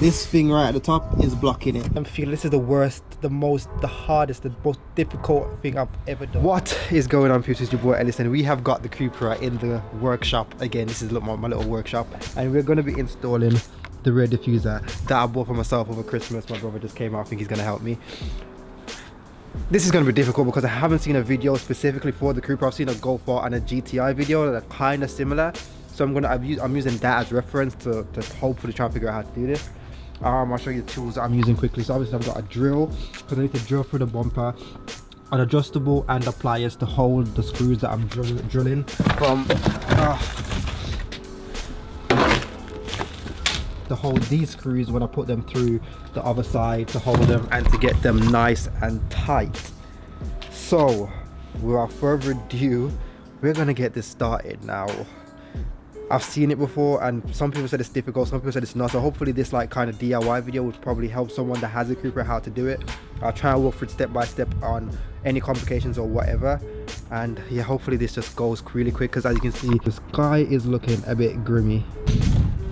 This thing right at the top is blocking it. I'm feeling this is the worst, the hardest, the most difficult thing I've ever done. What is going on, people? It's your boy Aellis, and we have got the Cupra in the workshop again. This is my little workshop, and we're going to be installing the rear diffuser that I bought for myself over Christmas. My brother just came out. I think he's going to help me. This is going to be difficult because I haven't seen a video specifically for the Cupra. I've seen a Golf R and a GTI video that are kind of similar, so I'm using that as reference to hopefully try and figure out how to do this. I'll show you the tools that I'm using quickly. So obviously I've got a drill because I need to drill through the bumper, an adjustable and a pliers to hold the screws that I'm drilling from, to hold these screws when I put them through the other side, to hold them and to get them nice and tight. So without further ado, we're gonna get this started now. I've seen it before, and some people said it's difficult, some people said it's not, so hopefully this like kind of DIY video would probably help someone that has a Cupra how to do it. I'll try and walk through step by step on any complications or whatever, and yeah, hopefully this just goes really quick, because as you can see, the sky is looking a bit grimy.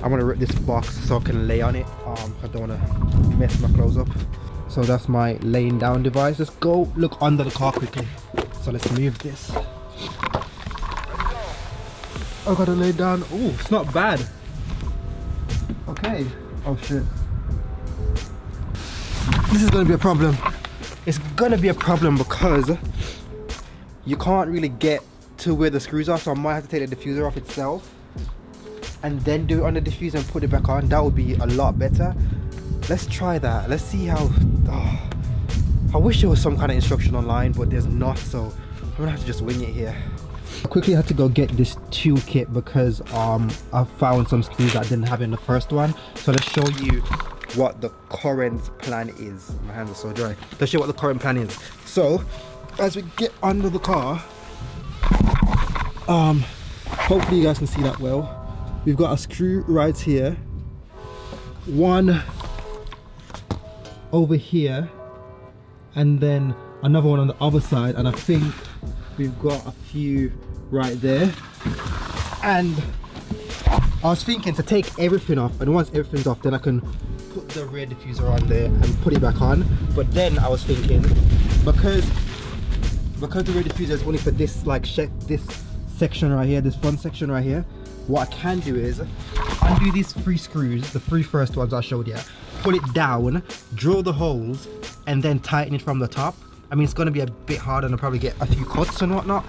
I'm gonna rip this box so I can lay on it. I don't want to mess my clothes up. So that's my laying down device. Let's go look under the car quickly. So let's move this. I gotta lay down. Oh, it's not bad. Okay. Oh shit. This is gonna be a problem. It's gonna be a problem because you can't really get to where the screws are, so I might have to take the diffuser off itself and then do it on the diffuser and put it back on. That would be a lot better. Let's try that. Let's see how. I wish there was some kind of instruction online, but there's not, so I'm gonna have to just wing it here. I quickly had to go get this tool kit because I found some screws that I didn't have in the first one. So let's show you what the current plan is. My hands are so dry. Let's show you what the current plan is. So as we get under the car, hopefully you guys can see that well. We've got a screw right here, one over here, and then another one on the other side, and I think we've got a few right there. And I was thinking to take everything off, and once everything's off, then I can put the rear diffuser on there and put it back on. But then I was thinking, because the rear diffuser is only for this this section right here, this front section right here, what I can do is undo these 3 screws, the 3 first ones I showed you, pull it down, drill the holes, and then tighten it from the top. I mean, it's going to be a bit hard and I'll probably get a few cuts and whatnot,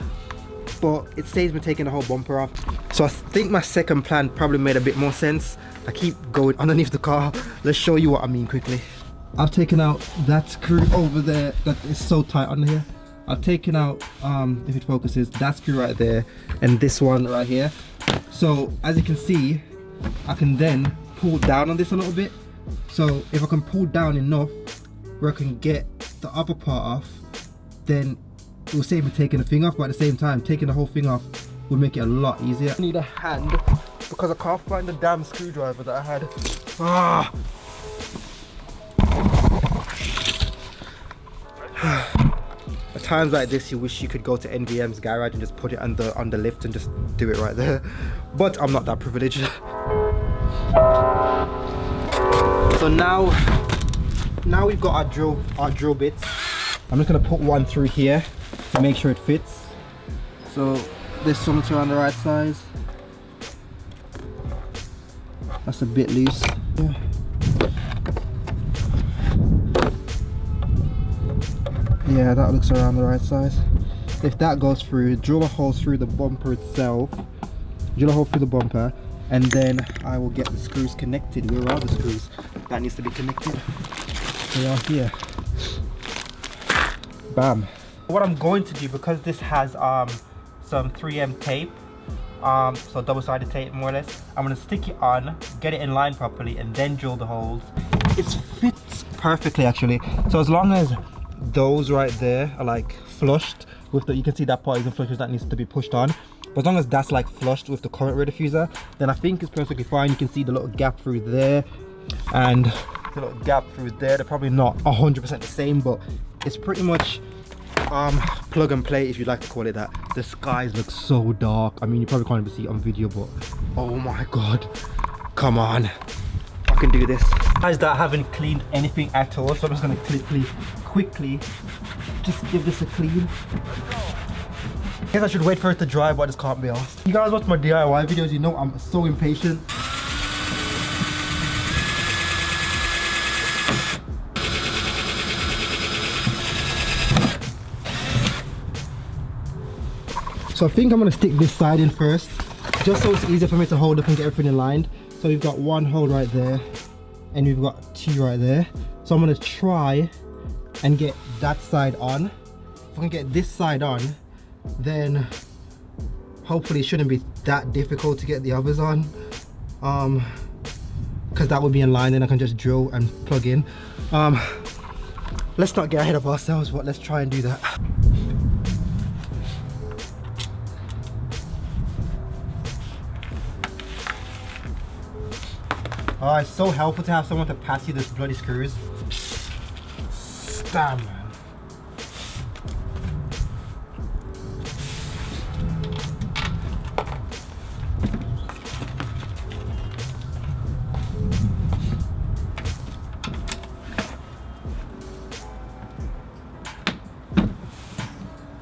but it saves me taking the whole bumper off. So I think my second plan probably made a bit more sense. I keep going underneath the car. Let's show you what I mean quickly. I've taken out that screw over there that is so tight under here. I've taken out, if it focuses, that screw right there and this one right here. So as you can see, I can then pull down on this a little bit. So if I can pull down enough where I can get the upper part off, then it will save me taking the thing off, but at the same time taking the whole thing off would make it a lot easier. I need a hand because I can't find the damn screwdriver that I had. At times like this you wish you could go to NVM's garage and just put it on the lift and just do it right there, but I'm not that privileged. So now we've got our drill bits. I'm just gonna put one through here to make sure it fits. So this one's around the right size. That's a bit loose. Yeah, that looks around the right size. If that goes through, drill a hole through the bumper itself. Drill a hole through the bumper, and then I will get the screws connected. Where are the screws that needs to be connected? They are here. Bam. What I'm going to do, because this has some 3M tape, so double-sided tape more or less, I'm going to stick it on, get it in line properly, and then drill the holes. It fits perfectly actually. So as long as those right there are like flushed with the, you can see that part isn't flushed, that needs to be pushed on. But as long as that's like flushed with the current rear diffuser, then I think it's perfectly fine. You can see the little gap through there and the little gap through there. They're probably not 100% the same, but it's pretty much plug and play, if you'd like to call it that. The skies look so dark. I mean, you probably can't even see it on video, but oh my god, come on. can do this. Guys, that I haven't cleaned anything at all, so I'm just gonna quickly just give this a clean. I guess I should wait for it to dry, but I just can't be asked. You guys watch my DIY videos, you know I'm so impatient. So I think I'm gonna stick this side in first, just so it's easier for me to hold up and get everything in line. So we've got one hole right there, and we've got two right there. So I'm gonna try and get that side on. If I can get this side on, then hopefully it shouldn't be that difficult to get the others on. Because that would be in line, then I can just drill and plug in. Let's not get ahead of ourselves, but let's try and do that. Oh, it's so helpful to have someone to pass you those bloody screws. Damn, man.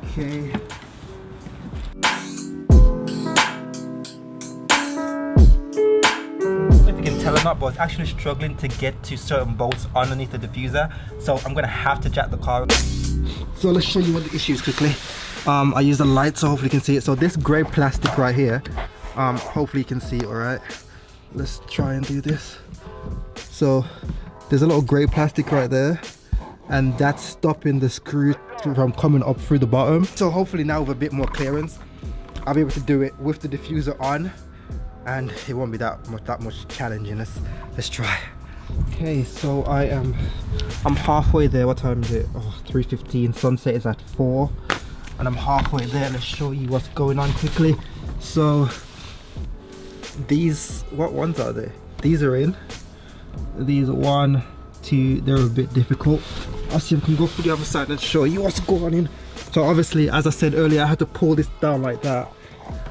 Okay. Or not, but it's actually struggling to get to certain bolts underneath the diffuser, so I'm gonna have to jack the car. So let's show you what the issue is quickly. I use the light so hopefully you can see it. So this grey plastic right here, hopefully you can see it. All right, let's try and do this. So there's a little grey plastic right there, and that's stopping the screw from coming up through the bottom. So hopefully now with a bit more clearance, I'll be able to do it with the diffuser on, and it won't be that much challenging. Let's try. Okay, so I'm halfway there. What time is it? Oh, 3:15. Sunset is at 4, and I'm halfway there. Let's show you what's going on quickly. So these, what ones are they? These are in. These 1, 2, they're a bit difficult. I'll see if I can go through the other side and show you what's going on. So obviously, as I said earlier, I had to pull this down like that,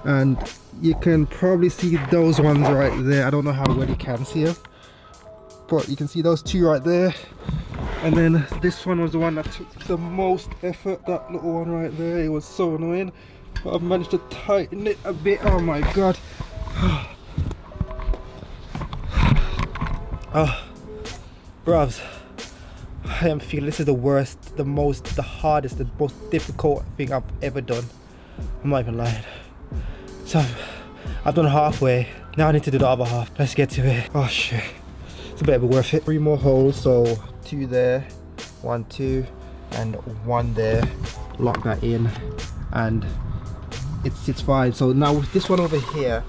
and you can probably see those ones right there. I don't know how well you can see them, but you can see those two right there. And then this one was the one that took the most effort, that little one right there. It was so annoying, but I've managed to tighten it a bit. Oh my god. Oh, bruvs, I am feeling this is the worst, the hardest, the most difficult thing I've ever done. I'm not even lying. So I've done halfway, now I need to do the other half. Let's get to it. Oh shit, it's a bit worth it. 3 more holes, so 2 there, 1, 2, and 1 there. Lock that in, and it sits fine. So now with this one over here,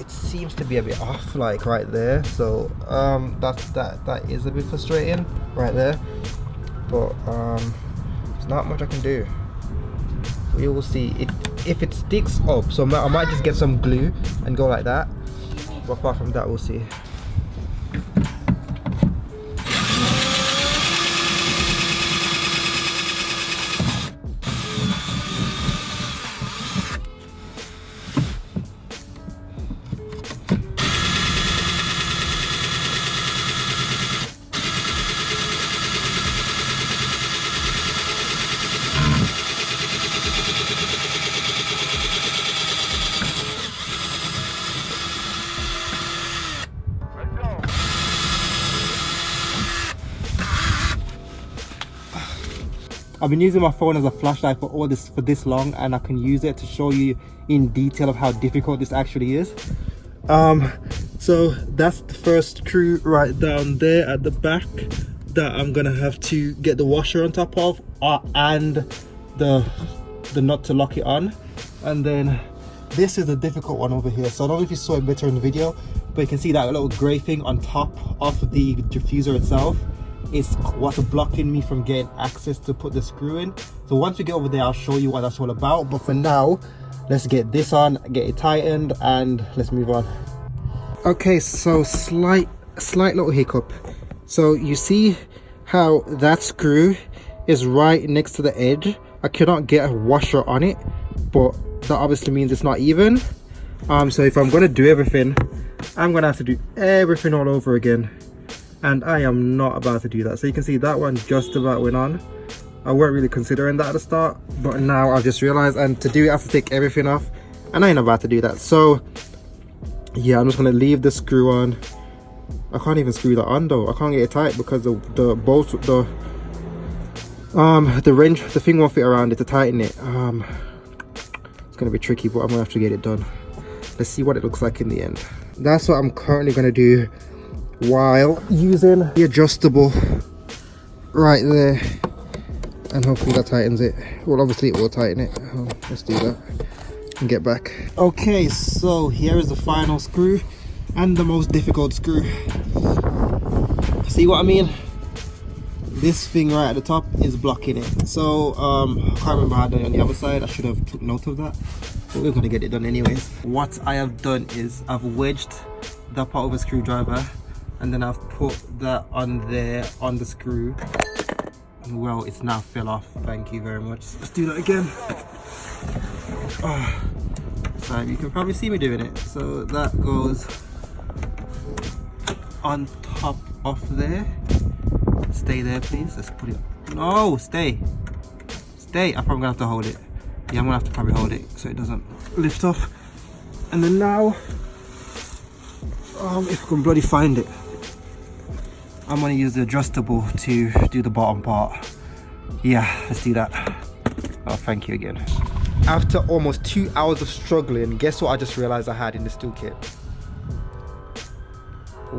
it seems to be a bit off, like right there. So that is a bit frustrating right there, but there's not much I can do. We will see it if it sticks up. So I might just get some glue and go like that, but apart from that, we'll see. I've been using my phone as a flashlight for this long, and I can use it to show you in detail of how difficult this actually is. So that's the first screw right down there at the back that I'm gonna have to get the washer on top of, and the nut to lock it on. And then this is the difficult one over here. So I don't know if you saw it better in the video, but you can see that little grey thing on top of the diffuser itself is what's blocking me from getting access to put the screw in. So once we get over there, I'll show you what that's all about, but for now, let's get this on, get it tightened, and let's move on. Okay, so slight little hiccup. So you see how that screw is right next to the edge. I cannot get a washer on it, but that obviously means it's not even. So if I'm gonna do everything, I'm gonna have to do everything all over again. and I am not about to do that. So you can see that one just about went on. I weren't really considering that at the start, but now I've just realized, and to do it I have to take everything off, and I ain't about to do that. So yeah, I'm just gonna leave the screw on. I can't even screw that on though. I can't get it tight because the bolt, the wrench, the thing won't fit around it to tighten it. It's gonna be tricky, but I'm gonna have to get it done. Let's see what it looks like in the end. That's what I'm currently gonna do while using the adjustable right there, and hopefully that tightens it. Well, obviously it will tighten it. Let's do that and get back. Okay, so here is the final screw and the most difficult screw. See what I mean? This thing right at the top is blocking it. So I can't remember how I done it on the other side. I should have took note of that, but we're gonna get it done anyways. What I have done is I've wedged that part of a screwdriver, and then I've put that on there on the screw, and well, it's now fell off. Thank you very much. Let's do that again. So you can probably see me doing it. So that goes on top of there. Stay there please. Let's put it, no, stay, I'm probably gonna have to hold it. Yeah, I'm gonna have to probably hold it so it doesn't lift off. And then now if I can bloody find it, I'm gonna use the adjustable to do the bottom part. Yeah, let's do that. Oh, thank you again. After almost 2 hours of struggling, guess what I just realized I had in this toolkit?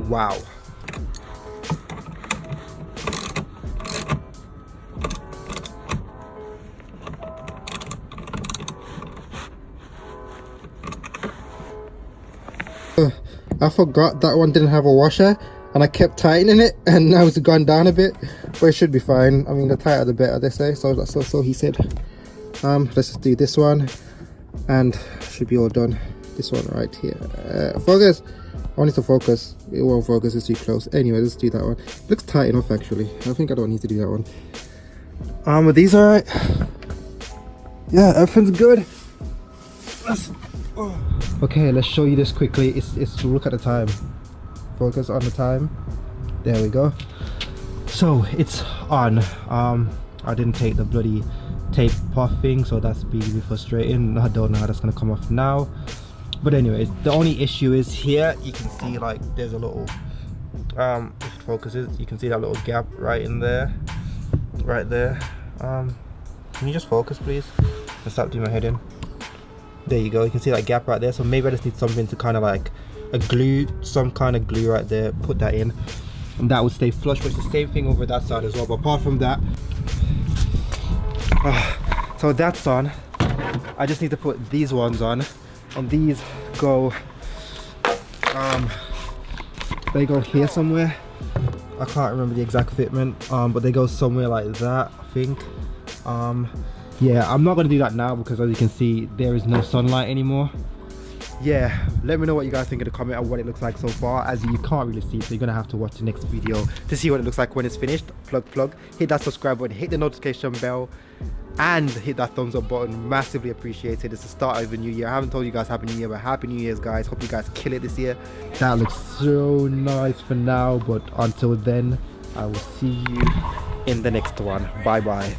Wow. I forgot that one didn't have a washer, and I kept tightening it, and now it's gone down a bit, but it should be fine. I mean, the tighter the better, they say. So he said. Let's just do this one, and should be all done. This one right here. Focus. I want it to focus. It won't focus. It's too close. Anyway, let's do that one. Looks tight enough actually. I think I don't need to do that one. Are these alright? Yeah, everything's good. Okay, let's show you this quickly. It's to look at the time. Focus on the time. There we go. So it's on. I didn't take the bloody tape off thing, so that's really frustrating. I don't know how that's gonna come off now. But anyways, the only issue is here. You can see like there's a little if it focuses, you can see that little gap right in there, right there. Can you just focus please and stop doing my head in? There you go, you can see that gap right there. So maybe I just need something to kind of like a glue, some kind of glue right there, put that in, and that would stay flush. But it's the same thing over that side as well. But apart from that, so that's on. I just need to put these ones on, and these go they go here somewhere. I can't remember the exact fitment, but they go somewhere like that, I think. Yeah, I'm not gonna do that now because as you can see there is no sunlight anymore. Yeah, let me know what you guys think in the comment of what it looks like so far. As you can't really see, so you're gonna have to watch the next video to see what it looks like when it's finished. Plug. Hit that subscribe button, hit the notification bell, and hit that thumbs up button. Massively appreciated. It's the start of the new year. I haven't told you guys happy new year, but happy new year's guys. Hope you guys kill it this year. That looks so nice for now, but until then I will see you in the next one. Bye bye.